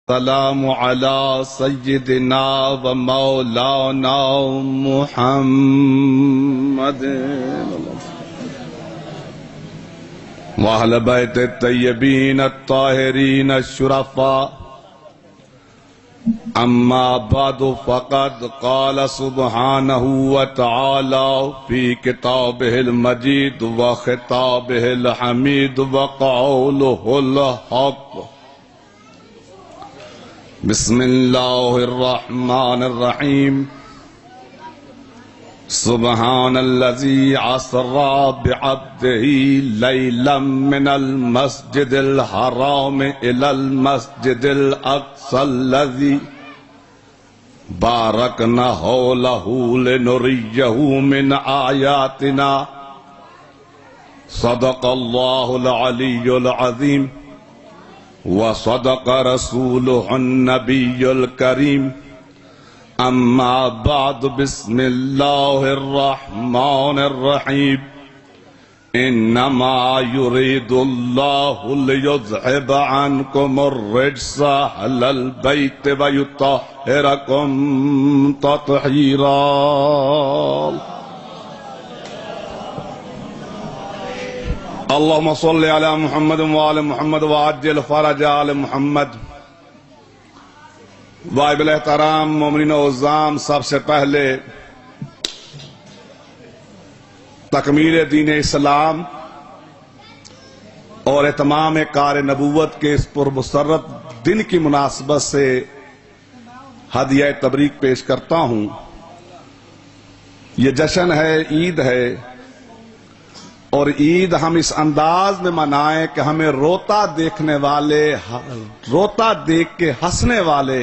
السلام على سيدنا ومولانا محمد وأهل بيت الطيبين الطاهرين الشرفاء. أما بعد فقد قال سبحانه وتعالى في كتابه المجيد وخطابه الحميد وقوله الحق. بسم الله الرحمن الرحيم. سبحان الذي أسرى بعبده ليلا من المسجد الحرام إلى المسجد الأقصى الذي باركنا حوله لنريه من آياتنا. صدق الله العلي العظيم وصدق رسوله النبي الكريم. أما بعد بسم الله الرحمن الرحيم. إنما يريد الله ليذهب عنكم الرجس أهل البيت ويطهركم تطهيرا. اللهم صل على محمد وآل محمد وعجل فرج آل محمد. واجب الاحترام مومنین و عزام، سب سے پہلے تکمیل دین اسلام اور اتمام کار نبوت کے اس پرمسرت دن کی مناسبت سے ہدیہ تبریک پیش کرتا ہوں. یہ جشن ہے، عید ہے، اور عید ہم اس انداز میں منائیں کہ ہمیں روتا دیکھنے والے، روتا دیکھ کے ہنسنے والے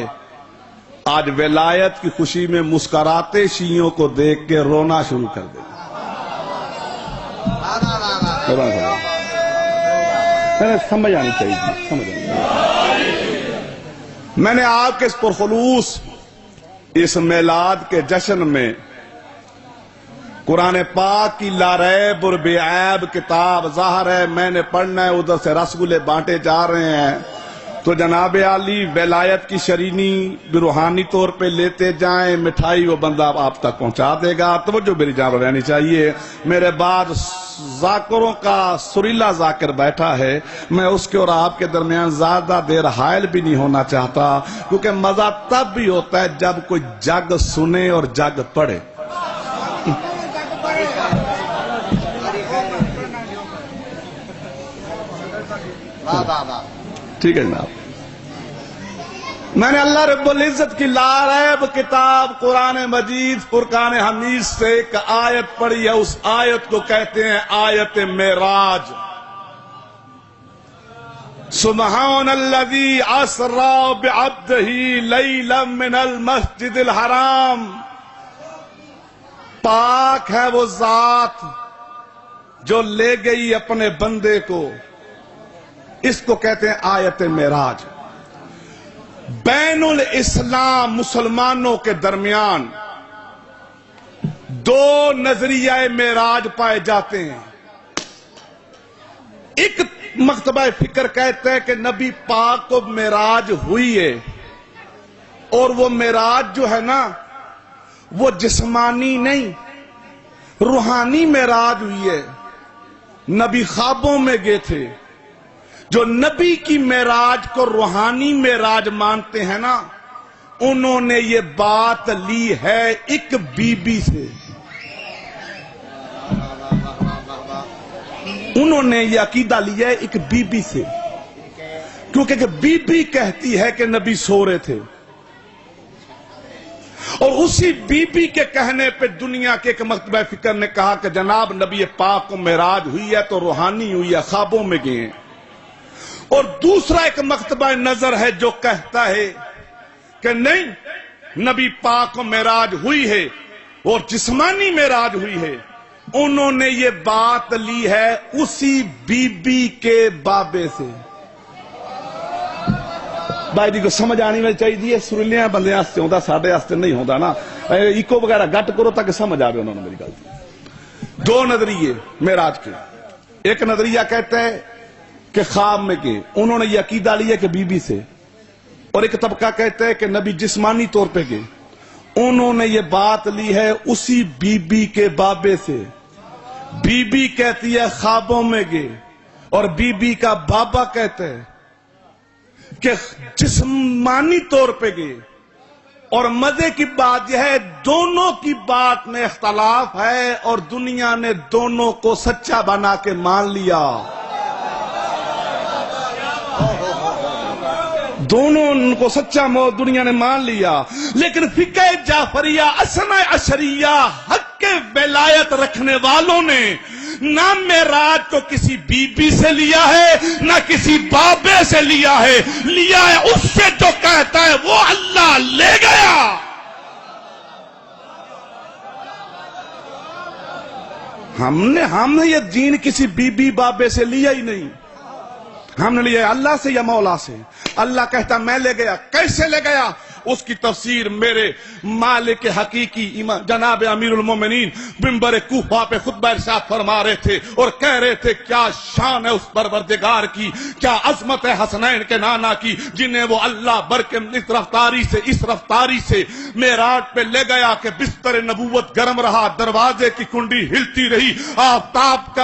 آج ولایت کی خوشی میں مسکراتے شیعوں کو دیکھ کے رونا شروع کر دیں. سمجھ آنی چاہیے. میں نے آپ کے اس پرخلوص اس میلاد کے جشن میں قرآن پاک کی لا ریب اور بے عیب کتاب ظاہر ہے، میں نے پڑھنا ہے، ادھر سے رسگلے بانٹے جا رہے ہیں، تو جناب عالی ولایت کی شرینی بھی روحانی طور پہ لیتے جائیں، مٹھائی وہ بندہ آپ تک پہنچا دے گا. توجہ میری جان رہنی چاہیے. میرے بعد ذاکروں کا سریلا ذاکر بیٹھا ہے، میں اس کے اور آپ کے درمیان زیادہ دیر حائل بھی نہیں ہونا چاہتا، کیونکہ مزہ تب بھی ہوتا ہے جب کوئی جگ سنے اور جگ پڑھے. ٹھیک ہے جناب. میں نے اللہ رب العزت کی لا ریب کتاب قرآن مجید فرقان حمید سے ایک آیت پڑھی ہے. اس آیت کو کہتے ہیں آیت معراج. سبحان الذی اسری بعبدہ لیلا من المسجد الحرام. پاک ہے وہ ذات جو لے گئی اپنے بندے کو. اس کو کہتے ہیں آیت معراج. بین الاسلام مسلمانوں کے درمیان دو نظریہ معراج پائے جاتے ہیں. ایک مکتبہ فکر کہتا ہے کہ نبی پاک کو معراج ہوئی ہے، اور وہ معراج جو ہے نا وہ جسمانی نہیں، روحانی معراج ہوئی ہے. نبی خوابوں میں گئے تھے. جو نبی کی معراج کو روحانی معراج مانتے ہیں نا، انہوں نے یہ بات لی ہے ایک بی بی سے. انہوں نے یہ عقیدہ لیا ہے ایک بی بی سے، کیونکہ بی بی کہتی ہے کہ نبی سو رہے تھے، اور اسی بی بی کے کہنے پہ دنیا کے ایک مکتبہ فکر نے کہا کہ جناب نبی پاک کو معراج ہوئی ہے تو روحانی ہوئی ہے، خوابوں میں گئے ہیں. اور دوسرا ایک مکتبہ نظر ہے جو کہتا ہے کہ نہیں، نبی پاک کو معراج ہوئی ہے اور جسمانی معراج ہوئی ہے. انہوں نے یہ بات لی ہے اسی بی بی کے بابے سے. بھائی جی کو سمجھ آنی میں چاہیے. سریلیاں بندے واسطے ہوتا، ساڈے واسطے نہیں ہوتا نا. ایکو وغیرہ گٹ کرو تاکہ سمجھ آ رہے انہوں نے میری گل. دو نظریے معراج کے. ایک نظریہ کہتا ہے کہ خواب میں کہ انہوں نے یہ عقیدہ لیا کہ بی بی سے. اور ایک طبقہ کہتا ہے کہ نبی جسمانی طور پہ گئے. انہوں نے یہ بات لی ہے اسی بی بی کے بابے سے. بی بی کہتی ہے خوابوں میں گئے، اور بی بی کا بابا کہتا ہے کہ جسمانی طور پہ گئے. اور مزے کی بات یہ ہے دونوں کی بات میں اختلاف ہے اور دنیا نے دونوں کو سچا بنا کے مان لیا. دونوں کو سچا دنیا نے مان لیا. لیکن فقہ جعفریہ اثنا عشریہ حق کے ولایت رکھنے والوں نے نہ معراج کو کسی بی بی سے لیا ہے نہ کسی بابے سے لیا ہے اس سے جو کہتا ہے وہ اللہ لے گیا. ہم نے یہ دین کسی بی بی بابے سے لیا ہی نہیں. ہم نے لیا اللہ سے یا مولا سے. اللہ کہتا میں لے گیا. کیسے لے گیا؟ اس کی تفسیر میرے مالک حقیقی جناب امیر المومنین منبر کوفہ پہ خطبہ ارشاد فرما رہے تھے اور کہہ رہے تھے کیا شان ہے اس پروردگار کی، کیا عظمت ہے حسنین کے نانا کی، جنہیں وہ اللہ بر کے اس رفتاری سے معراج پہ لے گیا کہ بستر نبوت گرم رہا، دروازے کی کنڈی ہلتی رہی، آفتاب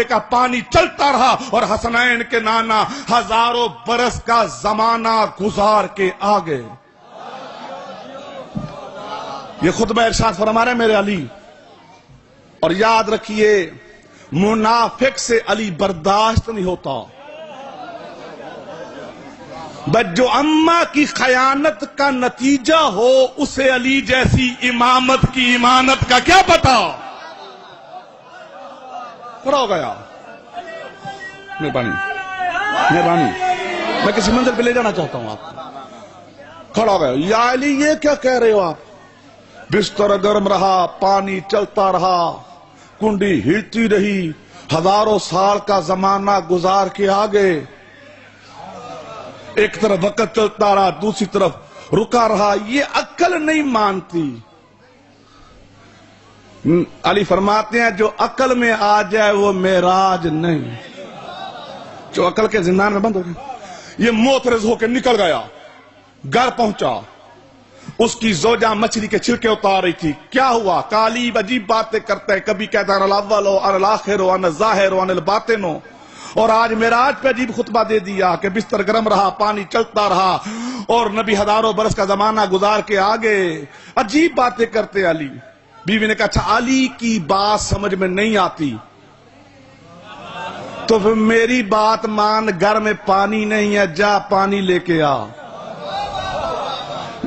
کا پانی چلتا رہا، اور حسنین کے نانا ہزاروں برس کا زمانہ گزار کے آ گئے. یہ خطبہ ارشاد فرما رہے میرے علی. اور یاد رکھیے منافق سے علی برداشت نہیں ہوتا. بس جو اماں کی خیانت کا نتیجہ ہو اسے علی جیسی امامت کی ایمانت کا کیا پتا. کھڑا ہو گیا. مہربانی میں کسی منزل پہ لے جانا چاہتا ہوں. آپ کھڑا ہو گیا. یا علی یہ کیا کہہ رہے ہو آپ؟ بستر گرم رہا، پانی چلتا رہا، کنڈی ہلتی رہی، ہزاروں سال کا زمانہ گزار کے آگے. ایک طرف وقت چلتا رہا، دوسری طرف رکا رہا. یہ عقل نہیں مانتی. علی فرماتے ہیں جو عقل میں آ جائے وہ معراج نہیں. جو عقل کے زندان میں بند ہو گیا. یہ موترز ہو کے نکل گیا، گھر پہنچا. اس کی زوجہ مچھلی کے چھلکے اتار رہی تھی. کیا ہوا؟ کالی عجیب باتیں کرتا ہے، کبھی کہتا ہے الاول ہو الاخر ہو الظاہر ہو الباطن ہو. اور آج معراج پہ عجیب خطبہ دے دیا کہ بستر گرم رہا، پانی چلتا رہا، اور نبی ہزاروں برس کا زمانہ گزار کے آگے. عجیب باتیں کرتے علی. بیوی نے کہا اچھا علی کی بات سمجھ میں نہیں آتی تو پھر میری بات مان، گھر میں پانی نہیں ہے، جا پانی لے کے آ.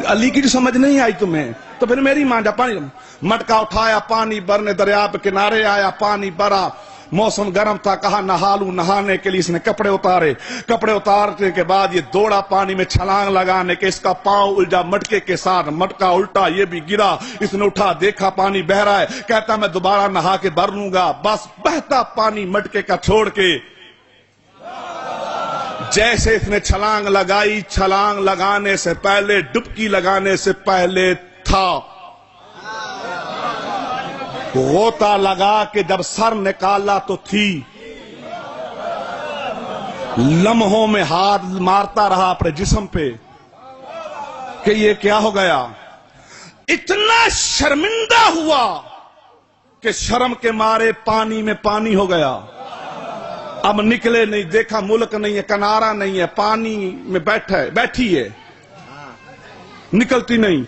علی کی جو سمجھ نہیں آئی تمہیں تو پھر میری مان، جا پانی. مٹکا اٹھایا، پانی بھرنے دریا پہ کنارے آیا، پانی بھرا. موسم گرم تھا، کہا نہا لوں. نہانے کے لیے اس نے کپڑے اتارے. کپڑے اتارنے کے بعد یہ دوڑا پانی میں چھلانگ لگانے کے. اس کا پاؤں الجھا مٹکے کے ساتھ، مٹکا الٹا، یہ بھی گرا. اس نے اٹھا، دیکھا پانی بہ رہا ہے. کہتا میں دوبارہ نہا کے بھر لوں گا. بس بہتا پانی مٹکے کا چھوڑ کے جیسے اس نے چھلانگ لگائی، چھلانگ لگانے سے پہلے، ڈبکی لگانے سے پہلے تھا غوطہ لگا کے جب سر نکالا تو تھی. لمحوں میں ہاتھ مارتا رہا اپنے جسم پہ کہ یہ کیا ہو گیا. اتنا شرمندہ ہوا کہ شرم کے مارے پانی میں پانی ہو گیا. اب نکلے نہیں، دیکھا ملک نہیں ہے، کنارہ نہیں ہے، پانی میں بیٹھی ہے، نکلتی نہیں.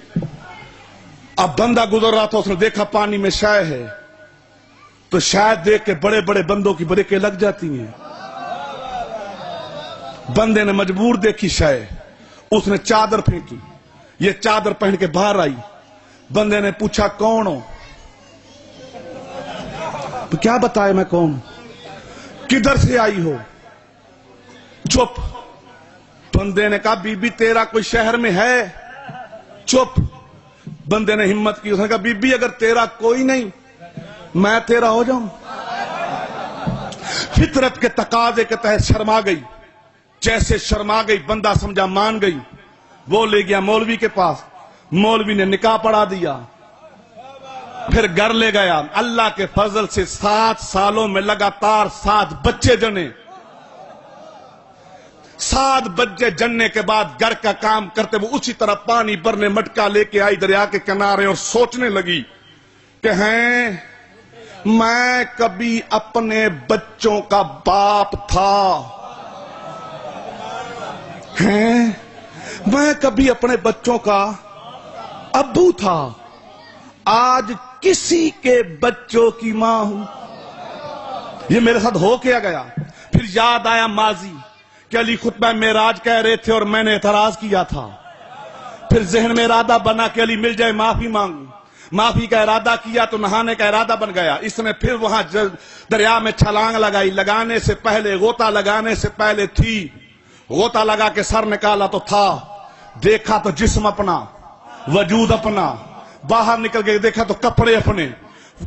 اب بندہ گزر رہا تھا، اس نے دیکھا پانی میں شے ہے تو شاید دیکھ کے بڑے بڑے بندوں کی بریکیں لگ جاتی ہیں. بندے نے مجبور دیکھی شے، اس نے چادر پھینکی. یہ چادر پہن کے باہر آئی. بندے نے پوچھا کون ہو؟ تو کیا بتائے میں کون؟ کدھر سے آئی ہو؟ چپ. بندے نے کہا بی بی تیرا کوئی شہر میں ہے؟ چپ. بندے نے ہمت کی، اس نے کہا بی بی اگر تیرا کوئی نہیں میں تیرا ہو جاؤں. فطرت کے تقاضے کے تحت شرما گئی. جیسے شرما گئی بندہ سمجھا مان گئی. وہ لے گیا مولوی کے پاس. مولوی نے نکاح پڑھا دیا. پھر گھر لے گیا. اللہ کے فضل سے 7 سالوں میں لگاتار 7 بچے جنے. 7 بجے جننے کے بعد گھر کا کام کرتے وہ اسی طرح پانی بھرنے مٹکا لے کے آئی دریا کے کنارے اور سوچنے لگی کہ ہیں میں کبھی اپنے بچوں کا باپ تھا، ہیں میں کبھی اپنے بچوں کا ابو تھا، آج کسی کے بچوں کی ماں ہوں۔ یہ میرے ساتھ ہو کیا گیا۔ پھر یاد آیا ماضی کہ علی خطبہ معراج کہہ رہے تھے اور میں نے اعتراض کیا تھا۔ پھر ذہن میں ارادہ بنا کہ علی مل جائے معافی مانگوں، معافی کا ارادہ کیا تو نہانے کا ارادہ بن گیا۔ اس نے پھر وہاں دریا میں چھلانگ لگائی، لگانے سے پہلے غوطہ لگانے سے پہلے تھی، غوطہ لگا کے سر نکالا تو تھا، دیکھا تو جسم اپنا، وجود اپنا، باہر نکل کے دیکھا تو کپڑے اپنے،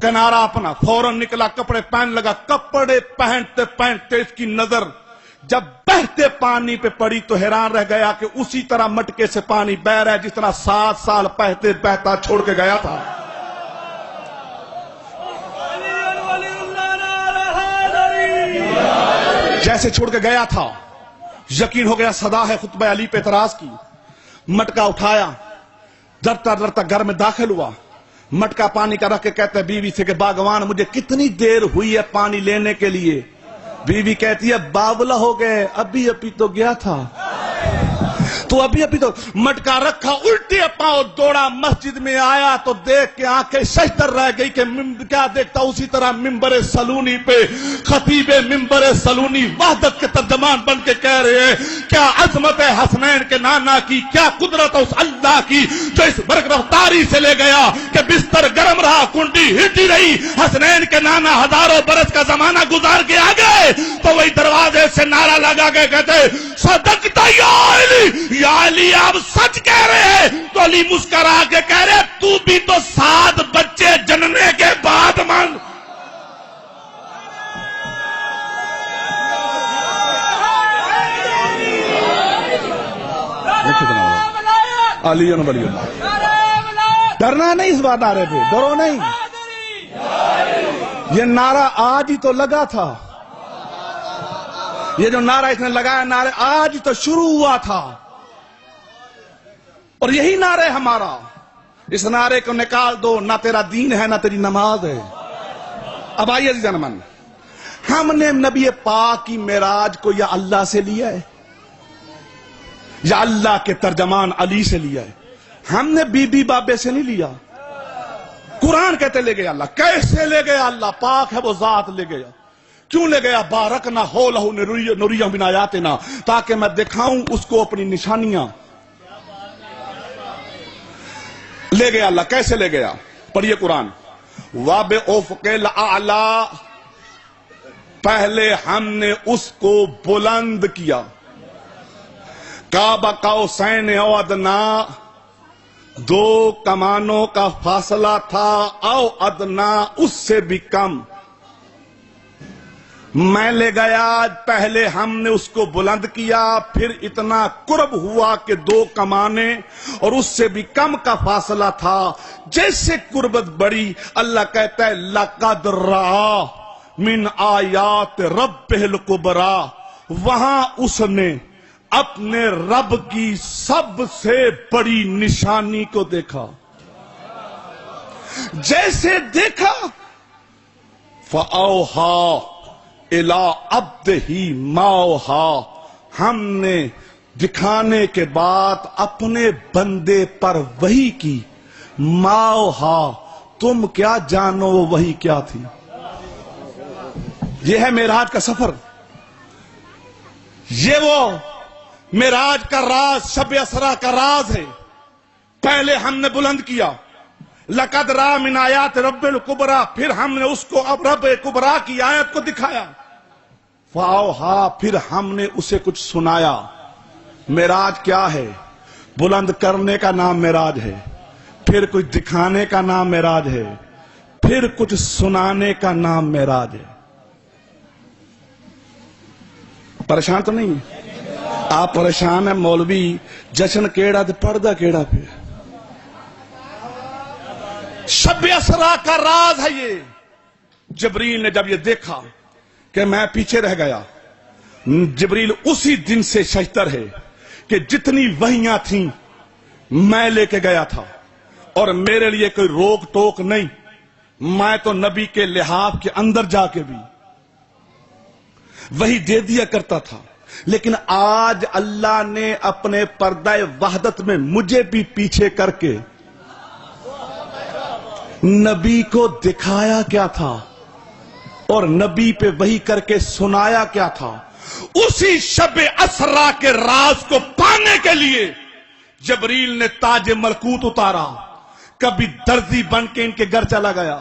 کنارہ اپنا، فوراً نکلا کپڑے پہن لگا۔ کپڑے پہنتے پہنتے اس کی نظر جب بہتے پانی پہ پڑی تو حیران رہ گیا کہ اسی طرح مٹکے سے پانی بہ رہا ہے جس طرح 7 سال پہتے بہتا چھوڑ کے گیا تھا۔ جیسے چھوڑ کے گیا تھا یقین ہو گیا صدا ہے خطبہ علی پہ اعتراض کی۔ مٹکا اٹھایا، ڈرتا ڈرتا گھر میں داخل ہوا، مٹکا پانی کا رکھ کے کہتا ہے بیوی سے کہ باغوان مجھے کتنی دیر ہوئی ہے پانی لینے کے لیے؟ بیوی کہتی ہے باولا ہو گئے، ابھی ابھی تو گیا تھا تو ابھی تو۔ مٹکا رکھا، الٹے پاؤں دوڑا، مسجد میں آیا تو دیکھ کے آنکھیں ششدر رہ گئی کہ کیا دیکھتا؟ اسی طرح ممبر سلونی پہ خطیب ممبر سلونی وحدت کے ترجمان بن کے کہہ رہے ہیں کیا عظمت ہے حسنین کے نانا کی، کیا قدرت ہے اس اللہ کی جو اس برق رفتاری سے لے گیا کہ بستر گرم رہا، کنڈی ہلتی رہی، حسنین کے نانا ہزاروں برس کا زمانہ گزار کے آ گئے تو وہی دروازے سے نعرہ لگا کے کہتے صدقتا یا علی، یا علی آپ سچ کہہ رہے ہیں۔ تو علی مسکرا کے کہہ رہے تو بھی تو 7 بچے جننے کے بعد مان۔ علی ولی اللہ، ڈرنا نہیں اس بات نعرے پہ، ڈرو نہیں۔ یہ نعرہ آج ہی تو لگا تھا، یہ جو نعرہ اس نے لگایا نعرے آج ہی تو شروع ہوا تھا اور یہی نعرہ ہے ہمارا۔ اس نعرے کو نکال دو، نہ تیرا دین ہے نہ تیری نماز ہے۔ اب آئیے عزیزان من، ہم نے نبی پاک کی معراج کو یا اللہ سے لیا ہے یا اللہ کے ترجمان علی سے لیا ہے؟ ہم نے بی بی بابے سے نہیں لیا۔ قرآن کہتے لے گیا اللہ، کیسے لے گیا اللہ؟ پاک ہے وہ ذات لے گیا۔ کیوں لے گیا؟ بارکنا حولہ نریہم من آیاتنا، تاکہ میں دکھاؤں اس کو اپنی نشانیاں۔ لے گیا اللہ، کیسے لے گیا؟ پڑھیے قرآن۔ وَبِأُفْقِ الْأَعْلَىٰ، پہلے ہم نے اس کو بلند کیا، قاب قوسین او ادنیٰ، 2 کمانوں کا فاصلہ تھا، او ادنیٰ اس سے بھی کم۔ میں لے گیا، پہلے ہم نے اس کو بلند کیا، پھر اتنا قرب ہوا کہ 2 کمانے اور اس سے بھی کم کا فاصلہ تھا۔ جیسے قربت بڑی اللہ کہتا ہے لَقَدْ رَآ مِنْ آیات رَبِّهِ الْكُبْرَى، وہاں اس نے اپنے رب کی سب سے بڑی نشانی کو دیکھا۔ جیسے دیکھا فَأَوْحَىٰ إِلَىٰ عَبْدِهِ مَا أَوْحَىٰ، ہم نے دکھانے کے بعد اپنے بندے پر وحی کی، مَا أَوْحَىٰ، تم کیا جانو وہ وحی کیا تھی؟ یہ ہے معراج کا سفر، یہ وہ معراج کا راز، شب اسرا کا راز ہے۔ پہلے ہم نے بلند کیا، لقد رأى من آیات رب الکبریٰ، پھر ہم نے اس کو اب رب کبریٰ کی آیت کو دکھایا، فاوحا، پھر ہم نے اسے کچھ سنایا۔ معراج کیا ہے؟ بلند کرنے کا نام معراج ہے، پھر کچھ دکھانے کا نام معراج ہے، پھر کچھ سنانے کا نام معراج ہے۔ پریشان تو نہیں آپ؟ پریشان ہے مولوی جشن کیڑا تے پردہ کیڑا پہ؟ شب اسرا کا راز ہے یہ۔ جبریل نے جب یہ دیکھا کہ میں پیچھے رہ گیا، جبریل اسی دن سے شجتر ہے کہ جتنی وحیاں تھیں میں لے کے گیا تھا، اور میرے لیے کوئی روک ٹوک نہیں، میں تو نبی کے لحاف کے اندر جا کے بھی وہی دے دیا کرتا تھا، لیکن آج اللہ نے اپنے پردہ وحدت میں مجھے بھی پیچھے کر کے نبی کو دکھایا کیا تھا اور نبی پہ وحی کر کے سنایا کیا تھا۔ اسی شب اسرا کے راز کو پانے کے لیے جبریل نے تاج ملکوت اتارا، کبھی درزی بن کے ان کے گھر چلا گیا،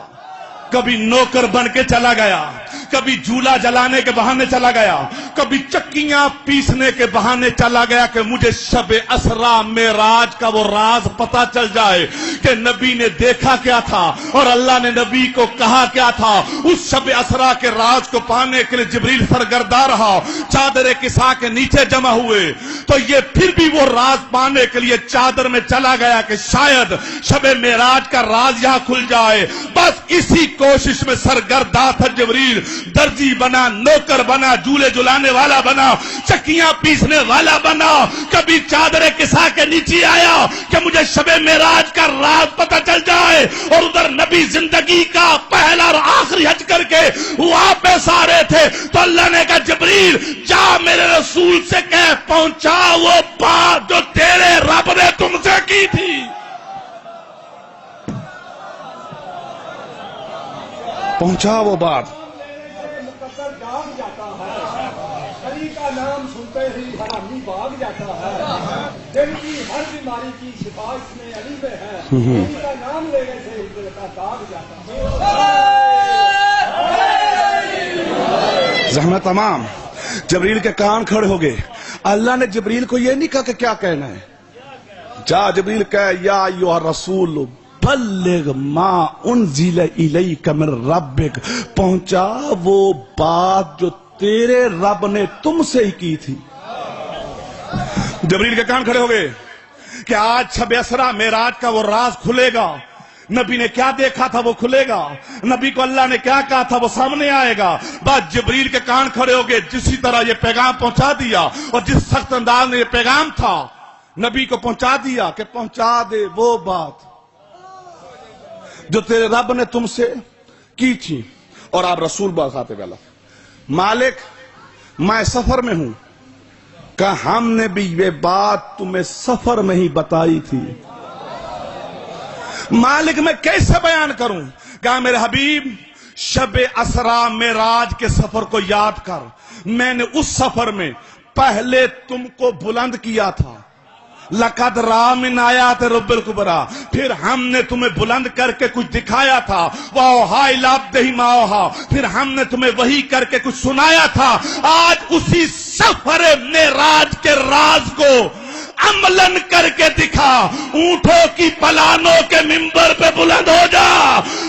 کبھی نوکر بن کے چلا گیا، کبھی جھولا جلانے کے بہانے چلا گیا، کبھی چکیاں پیسنے کے بہانے چلا گیا کہ مجھے شب اسرا معراج کا وہ راز پتا چل جائے کہ نبی نے دیکھا کیا تھا اور اللہ نے نبی کو کہا کیا تھا۔ اس شب اسرا کے راز کو پانے کے لیے جبریل سرگرداں رہا، چادر کسا کے نیچے جمع ہوئے، تو یہ پھر بھی وہ راز پانے کے لیے چادر میں چلا گیا کہ شاید شب معراج کا راز یہاں کھل جائے۔ بس اسی کوشش میں سرگرداں تھا جبریل، درزی بنا، نوکر بنا، جھولے جلانے والا بنا، چکیاں پیسنے والا بنا، کبھی چادر کسا کے نیچے آیا کہ مجھے شب معراج کا راز پتہ چل جائے، اور ادھر نبی زندگی کا پہلا اور آخری حج کر کے واپس آ رہے تھے، تو اللہ نے کہا جبریل جا میرے رسول سے کہہ پہنچا وہ بات جو تیرے رب نے تم سے کی تھی۔ پہنچا وہ بات۔ علی کا نام سنتے ہی حرامی بھاگ جاتا ہے، دل کی ہر بیماری کی شفا اس میں علی میں ہے، علی کا نام لینے سے دل کا داغ جاتا ہے۔ زحمت تمام، جبریل کے کان کھڑے ہو گئے۔ اللہ نے جبریل کو یہ نہیں کہا کہ کیا کہنا ہے، جا جبریل کہے یا ایھا الرسول بلغ ما انزل الیک من ربک، پہنچا وہ بات جو تیرے رب نے تم سے ہی کی تھی۔ جبریل کے کان کھڑے ہو گئے کہ آج شب اسرا معراج کا وہ راز کھلے گا، نبی نے کیا دیکھا تھا وہ کھلے گا، نبی کو اللہ نے کیا کہا تھا وہ سامنے آئے گا۔ بس جبریل کے کان کھڑے ہو گئے، جسی طرح یہ پیغام پہنچا دیا، اور جس سخت انداز میں یہ پیغام تھا نبی کو پہنچا دیا کہ پہنچا دے وہ بات جو تیرے رب نے تم سے کی تھی۔ اور آپ رسول بخاتے والا مالک میں سفر میں ہوں، کہ ہم نے بھی یہ بات تمہیں سفر میں ہی بتائی تھی۔ مالک میں کیسے بیان کروں؟ کہا میرے حبیب شب اسرا معراج کے سفر کو یاد کر، میں نے اس سفر میں پہلے تم کو بلند کیا تھا، لقد را من آیات رب الکبریٰ، پھر ہم نے تمہیں بلند کر کے کچھ دکھایا تھا، وَأَوْحَىٰ إِلَىٰ عَبْدِهِ مَا أَوْحَىٰ، پھر ہم نے تمہیں وحی کر کے کچھ سنایا تھا۔ آج اسی سفر معراج کے راز کو عملاً کر کے دکھا، اونٹوں کی پلانوں کے منبر پہ بلند ہو جا،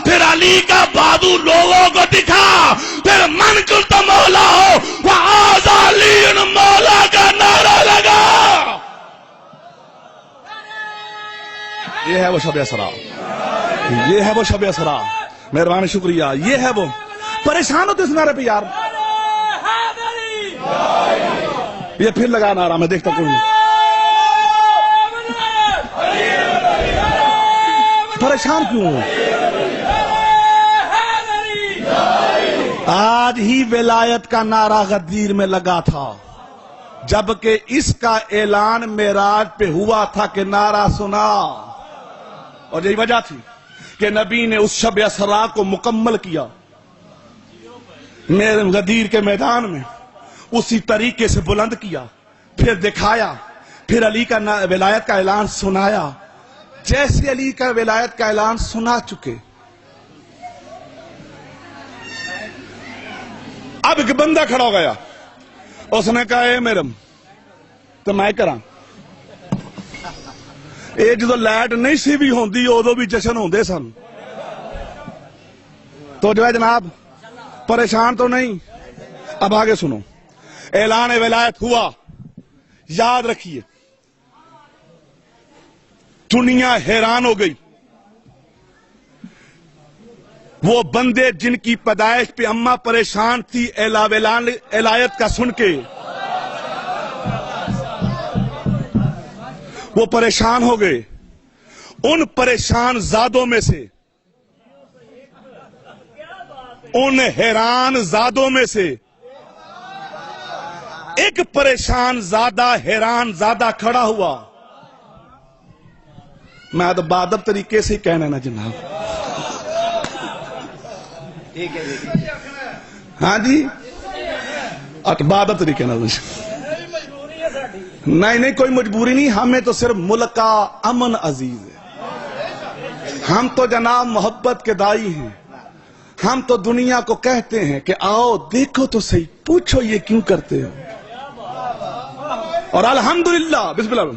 پھر علی کا بازو لوگوں کو دکھا، پھر من قلت مولا ہو وَهَٰذَا عَلِيٌّ مولا کا نعرہ لگا۔ یہ ہے وہ شب اسرا، یہ ہے وہ شب اسرا۔ مہربانی شکریہ، یہ ہے وہ۔ پریشان ہوتے اس نعرے پہ یار، یہ پھر لگا نعرہ، میں دیکھتا کوئی نہیں، پریشان کیوں ہوں؟ آج ہی ولایت کا نعرہ غدیر میں لگا تھا، جبکہ اس کا اعلان معراج پہ ہوا تھا کہ نعرہ سنا، اور یہی وجہ تھی کہ نبی نے اس شب اسرا کو مکمل کیا میرے غدیر کے میدان میں، اسی طریقے سے بلند کیا، پھر دکھایا، پھر علی کا ولایت کا اعلان سنایا، جیسے علی کا ولایت کا اعلان سنا چکے۔ اب ایک بندہ کھڑا ہو گیا، اس نے کہا اے میرم تو میں کراں، یہ جدو لائٹ نہیں سی بھی ہوندی ادو بھی جشن ہوندے سن، تو جو ہے جناب پریشان تو نہیں۔ اب آگے سنو، اعلان ولایت ہوا، یاد رکھیے دنیا حیران ہو گئی، وہ بندے جن کی پیدائش پہ اماں پریشان تھی اعلان ولایت کا سن کے، وہ پریشان ہو گئے. ان پریشان زادوں میں سے، ان حیران زادوں میں سے ایک پریشان زادہ حیران زادہ کھڑا ہوا. میں تو بادب طریقے سے ہی کہنا نا جناب. ہاں جی بادب طریقے نا. نہیں کوئی مجبوری نہیں، ہمیں تو صرف ملک کا امن عزیز ہے. ہم تو جناب محبت کے دائی ہیں. ہم تو دنیا کو کہتے ہیں کہ آؤ دیکھو تو صحیح، پوچھو یہ کیوں کرتے ہو. اور الحمدللہ بسم اللہ،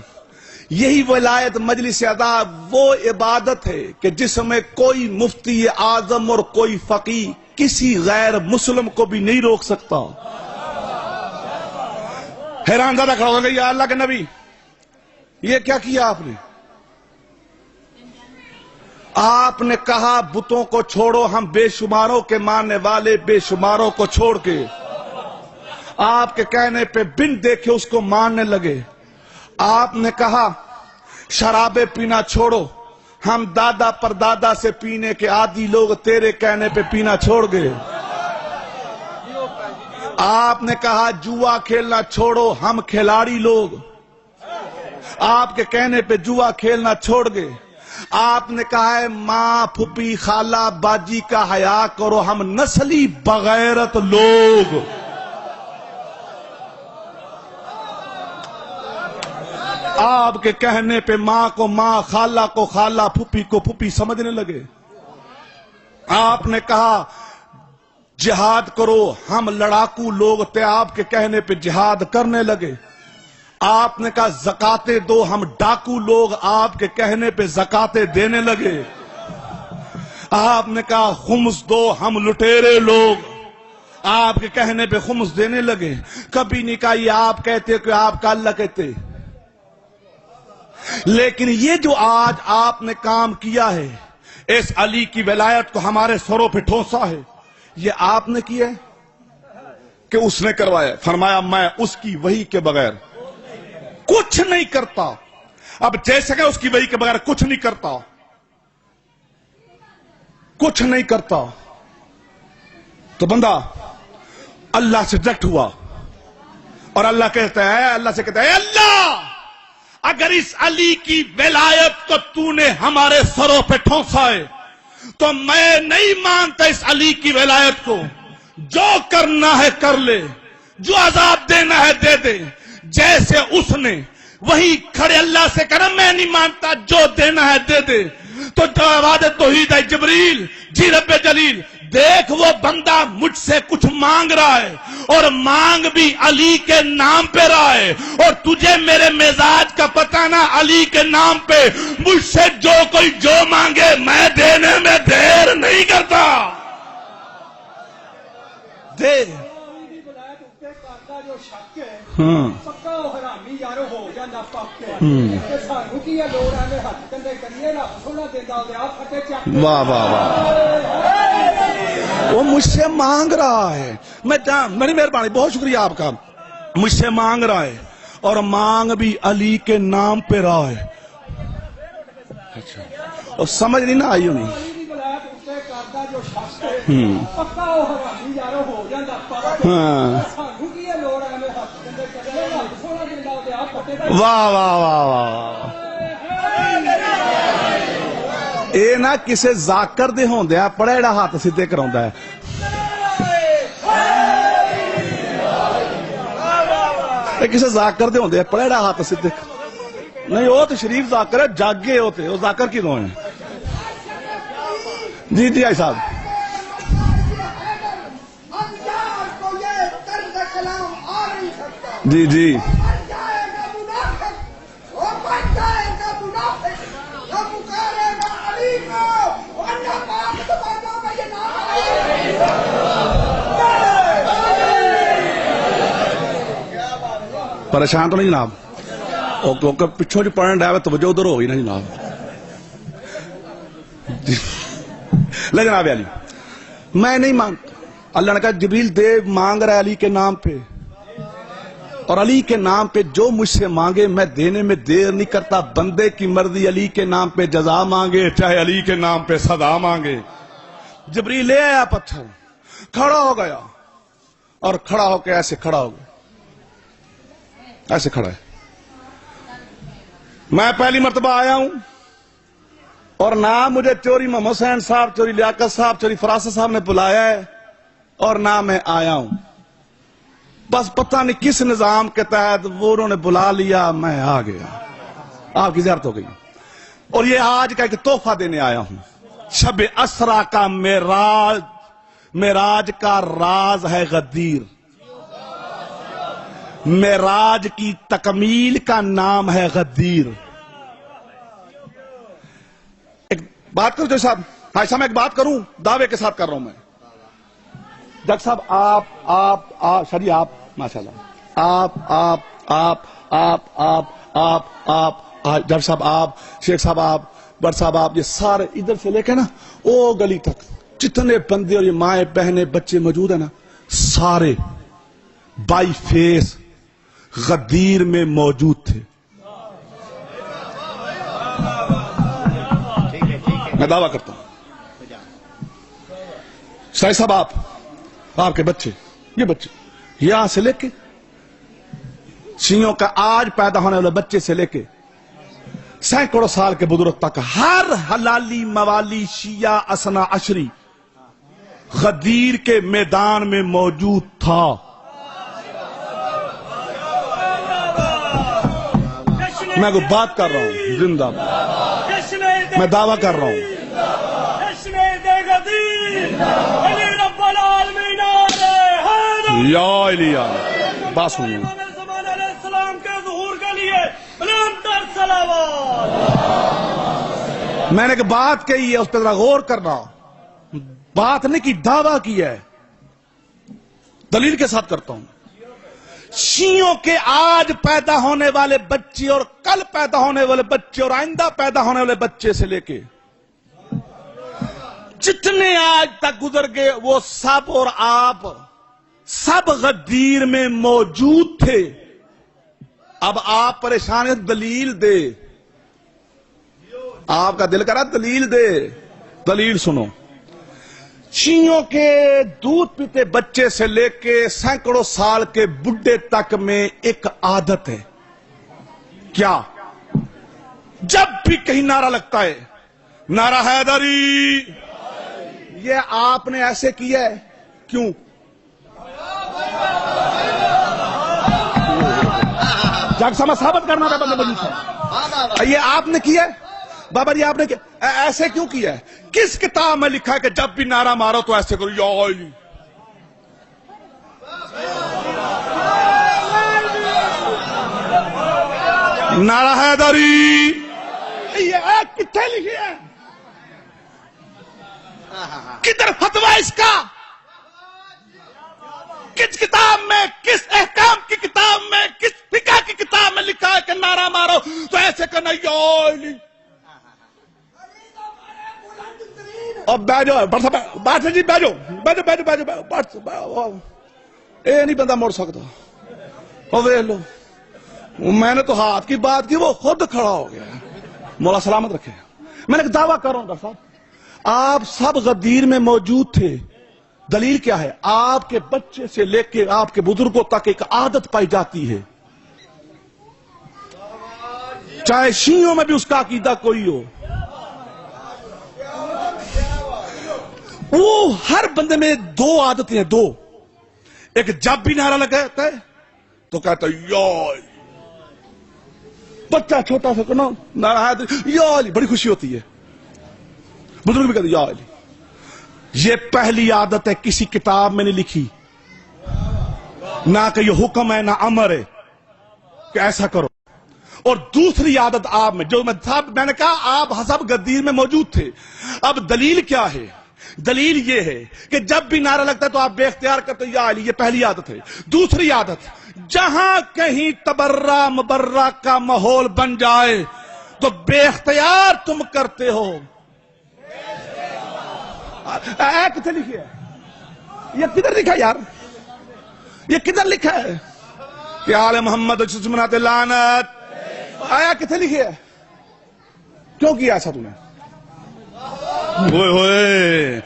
یہی ولایت مجلس اعضا وہ عبادت ہے کہ جس میں کوئی مفتی اعظم اور کوئی فقیہ کسی غیر مسلم کو بھی نہیں روک سکتا. حیران زیادہ کھڑا ہو گیا، یا اللہ کے نبی یہ کیا کیا آپ نے؟ آپ نے کہا بتوں کو چھوڑو، ہم بے شماروں کے ماننے والے بے شماروں کو چھوڑ کے آپ کے کہنے پہ بن دیکھے اس کو ماننے لگے. آپ نے کہا شرابیں پینا چھوڑو، ہم دادا پر دادا سے پینے کے عادی لوگ تیرے کہنے پہ پینا چھوڑ گئے. آپ نے کہا جوا کھیلنا چھوڑو، ہم کھلاڑی لوگ آپ کے کہنے پہ جوا کھیلنا چھوڑ گئے. آپ نے کہا ہے ماں پھپھی خالہ باجی کا حیا کرو، ہم نسلی بغیرت لوگ. آپ کے کہنے پہ ماں کو ماں، خالہ کو خالہ، پھپھی کو پھپھی سمجھنے لگے. آپ نے کہا جہاد کرو، ہم لڑاکو لوگ تھے، آپ کے کہنے پہ جہاد کرنے لگے. آپ نے کہا زکاتیں دو، ہم ڈاکو لوگ آپ کے کہنے پہ زکاتیں دینے لگے. آپ نے کہا خمس دو، ہم لٹیرے لوگ آپ کے کہنے پہ خمس دینے لگے. کبھی نہیں کہا یہ آپ کہتے کہ آپ کا اللہ کہتے. لیکن یہ جو آج آپ نے کام کیا ہے، اس علی کی ولایت کو ہمارے سروں پہ ٹھونسا ہے، یہ آپ نے کیا ہے کہ اس نے کروایا؟ فرمایا میں اس کی وحی کے بغیر کچھ نہیں کرتا. اب جیسے کہ اس کی وحی کے بغیر کچھ نہیں کرتا، کچھ نہیں کرتا، تو بندہ اللہ سے ڈائریکٹ ہوا اور اللہ کہتا ہے، اللہ سے کہتا ہے اللہ اگر اس علی کی ولایت کو تو نے ہمارے سروں پہ ٹھونسا ہے تو میں نہیں مانتا اس علی کی ولایت کو. جو کرنا ہے کر لے، جو عذاب دینا ہے دے دے. جیسے اس نے وہی کھڑے اللہ سے کہا میں نہیں مانتا، جو دینا ہے دے دے. تو جواب توحید ہے جبریل، جی رب جلیل دیکھ وہ بندہ مجھ سے کچھ مانگ رہا ہے اور مانگ بھی علی کے نام پہ رہا ہے، اور تجھے میرے مزاج کا پتہ نا، علی کے نام پہ مجھ سے جو کوئی جو مانگے میں دینے میں دیر نہیں کرتا. دے پکا حرامی یارو ہو جانا پکے. سانو کی لوڑ ہے ہاتھ کندے کریے نا سونا دینا دیا پھٹے چک. واہ واہ واہ، وہ مجھ سے مانگ رہا ہے. میری مہربانی، بہت شکریہ آپ کا. مجھ سے مانگ رہا ہے اور مانگ بھی علی کے نام پہ رہا ہے. اچھا، اور سمجھ نہیں نا آئی نہیں. پکا حرامی یارو ہو جانا پکے. سانو کی لوڑ ہے ہاتھ کندے کریے نا سونا دینا دیا پھٹے. واہ واہ واہ واہ. اے نا کسے ذاکر دے ہوندے ہیں پڑھیڑا ہاتھ سیدھے کراؤندا ہے. اے کسے ذاکر دے ہوندے ہیں پڑھیڑا ہاتھ سیدھے نہیں. وہ تو شریف ذاکر ہے، جاگے ہوتے وہ ذاکر کی دو ہیں. جی جی آئی صاحب. جی جی پریشان تو نہیں جناب؟ پچھوں جو پڑھنے ڈایا توجہ ادھر ہو گئی نا جناب. لے جناب علی میں نہیں مانگتا. اللہ نے کہا جبریل دے، مانگ رہا ہے علی کے نام پہ. اور علی کے نام پہ جو مجھ سے مانگے میں دینے میں دیر نہیں کرتا. بندے کی مرضی علی کے نام پہ جزا مانگے چاہے علی کے نام پہ صدا مانگے. جبریل لے آیا پتھر, کھڑا ہو گیا اور کھڑا ہو کے ایسے کھڑا ہو گیا, ایسے کھڑا ہے. میں پہلی مرتبہ آیا ہوں اور نہ مجھے چوری محمد حسین صاحب, چوری لیاقت صاحب, چوری فراست صاحب نے بلایا ہے اور نہ میں آیا ہوں. بس پتہ نہیں کس نظام کے تحت وہ انہوں نے بلا لیا, میں آ گیا, آپ کی زیارت ہو گئی. اور یہ آج کا ایک تحفہ دینے آیا ہوں. شب اسرا کا معراج کا راز ہے غدیر, معراج کی تکمیل کا نام ہے غدیر. ایک بات کروں جو صاحب, ایسا میں ایک بات کروں دعوے کے ساتھ کر رہا ہوں میں. ڈاکٹر صاحب آپ شریف آپ ماشاءاللہ آپ ڈاکٹر صاحب آپ شیخ صاحب آپ بٹ صاحب آپ یہ سارے ادھر سے لے کے نا او گلی تک جتنے بندے اور یہ مائیں بہنیں بچے موجود ہیں نا سارے بائی فیس غدیر میں موجود تھے. میں دعویٰ کرتا ہوں شاہد صاحب آپ کے بچے, یہ بچے یہاں سے لے کے شیعوں کا آج پیدا ہونے والے بچے سے لے کے سینکڑوں سال کے بزرگ تک ہر حلالی موالی شیعہ اسنا عشری غدیر کے میدان میں موجود تھا. میں کوئی بات کر رہا ہوں زندہ, میں دعویٰ کر رہا ہوں. یا علی بات سنو, میں نے کہ بات کہی ہے اس پہ ذرا غور کرنا, بات نہیں کی دعویٰ کی ہے, دلیل کے ساتھ کرتا ہوں. شیعوں کے آج پیدا ہونے والے بچے اور کل پیدا ہونے والے بچے اور آئندہ پیدا ہونے والے بچے سے لے کے جتنے آج تک گزر گئے وہ سب اور آپ سب غدیر میں موجود تھے. اب آپ پریشان ہیں, دلیل دے, آپ کا دل کرا دلیل دے. دلیل سنو, شیعوں کے دودھ پیتے بچے سے لے کے سینکڑوں سال کے بڈھے تک میں ایک عادت ہے. کیا؟ جب بھی کہیں نعرہ لگتا ہے نعرہ حیدری, یہ آپ نے ایسے کیا ہے کیوں؟ جگ سما ثابت کرنا تھا بندے مجلس سے, یہ آپ نے کیا ہے بابا جی, آپ نے ایسے کیوں کیا ہے؟ کس کتاب میں لکھا ہے کہ جب بھی نعرہ مارو تو ایسے کرو یا علی؟ نعرہ حیدری یہ کتنے لکھی ہے؟ کدھر فتویٰ اس کا؟ کس کتاب میں, کس احکام کی کتاب میں, کس فقہ کی کتاب میں لکھا ہے کہ نعرہ مارو تو ایسے کرنا یا علی؟ اب بیجو بات جی, بیجو اے نہیں بندہ مڑ سکتا. اور ویکھ لو, میں نے تو ہاتھ کی بات کی, وہ خود کھڑا ہو گیا. مولا سلامت رکھے. میں نے دعویٰ کر رہا ہوں ڈاکٹر صاحب آپ سب غدیر میں موجود تھے. دلیل کیا ہے؟ آپ کے بچے سے لے کے آپ کے بزرگوں تک ایک عادت پائی جاتی ہے, چاہے شیعوں میں بھی اس کا عقیدہ کوئی ہو, وہ ہر بندے میں دو عادتیں ہیں, دو. ایک جب بھی نعرہ لگاتا ہے تو کہتا ہے یا علی, بچہ چھوٹا سا کرنا نعرہ یا علی, بڑی خوشی ہوتی ہے. بزرگ بھی کہتے ہیں یا علی. یہ پہلی عادت ہے, کسی کتاب میں نہیں لکھی, نہ کہ یہ حکم ہے نہ امر ہے کہ ایسا کرو. اور دوسری عادت آپ میں, جو میں نے کہا آپ حسب غدیر میں موجود تھے. اب دلیل کیا ہے؟ دلیل یہ ہے کہ جب بھی نعرہ لگتا ہے تو آپ بے اختیار کرتے یا علی, یہ پہلی عادت ہے. دوسری عادت, جہاں کہیں تبرہ مبرہ کا ماحول بن جائے تو بے اختیار تم کرتے ہو. کتنے لکھی ہے؟ یہ کدھر لکھا ہے یار؟ یہ کدھر لکھا ہے؟ کہ آل محمد جسمنات لعنت. آیا کتنے لکھی ہے؟ کیوں کیا ایسا تم نے؟ ہوئے ہوئے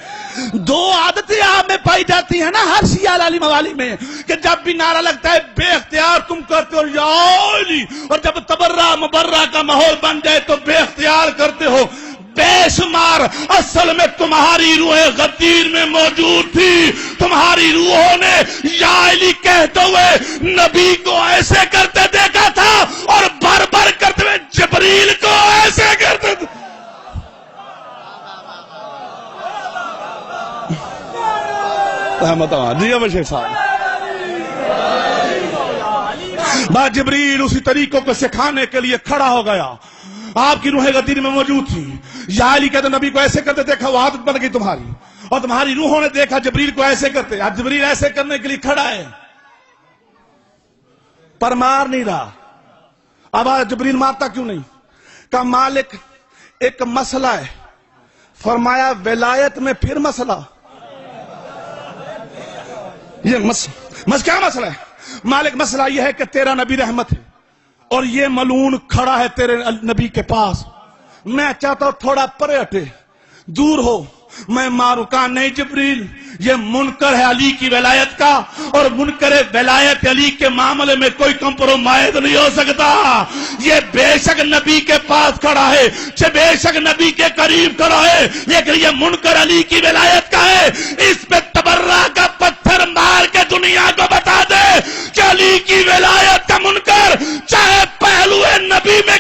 دو عادتیں آپ میں پائی جاتی ہیں نا ہر شیعہ علی موالی میں، کہ جب بھی نعرہ لگتا ہے بے اختیار تم کرتے ہو یا علی، اور جب تبرہ مبرہ کا ماحول بن جائے تو بے اختیار کرتے ہو بے شمار. اصل میں تمہاری روح غدیر میں موجود تھی. تمہاری روحوں نے یا علی کہتے ہوئے نبی کو ایسے کرتے دیکھا تھا اور بر بر کرتے ہوئے جبریل کو ایسے کرتے تھے. جی اب شیخ صاحب با جبریل اسی طریقوں کو سکھانے کے لیے کھڑا ہو گیا. آپ کی روح غدیر میں موجود تھی. یا علی کہتے نبی کو ایسے کرتے دیکھا، وہ عادت بن گئی تمہاری، اور تمہاری روحوں نے دیکھا جبریل کو ایسے کرتے. آج جبریل ایسے کرنے کے لیے کھڑا ہے پر مار نہیں رہا. اب آج جبریل مارتا کیوں نہیں؟ کہ مالک ایک مسئلہ ہے، فرمایا ولایت میں پھر مسئلہ. یہ کیا مسئلہ ہے؟ مالک مسئلہ یہ ہے کہ تیرا نبی رحمت ہے اور یہ ملعون کھڑا ہے تیرے نبی کے پاس. میں چاہتا ہوں تھوڑا پرے ہٹے، دور ہو، میں ماروں. کہا نہیں جبریل، یہ منکر ہے علی کی ولایت کا، اور منکر ولایت علی کے معاملے میں کوئی کمپرومائز نہیں ہو سکتا. یہ بے شک نبی کے پاس کھڑا ہے، بے شک نبی کے قریب کھڑا ہے، لیکن یہ منکر علی کی ولایت کا ہے. اس پہ تبرہ کا پتھر مار کے دنیا کو بتا دے کہ علی کی ولایت کا منکر چاہے پہلو نبی میں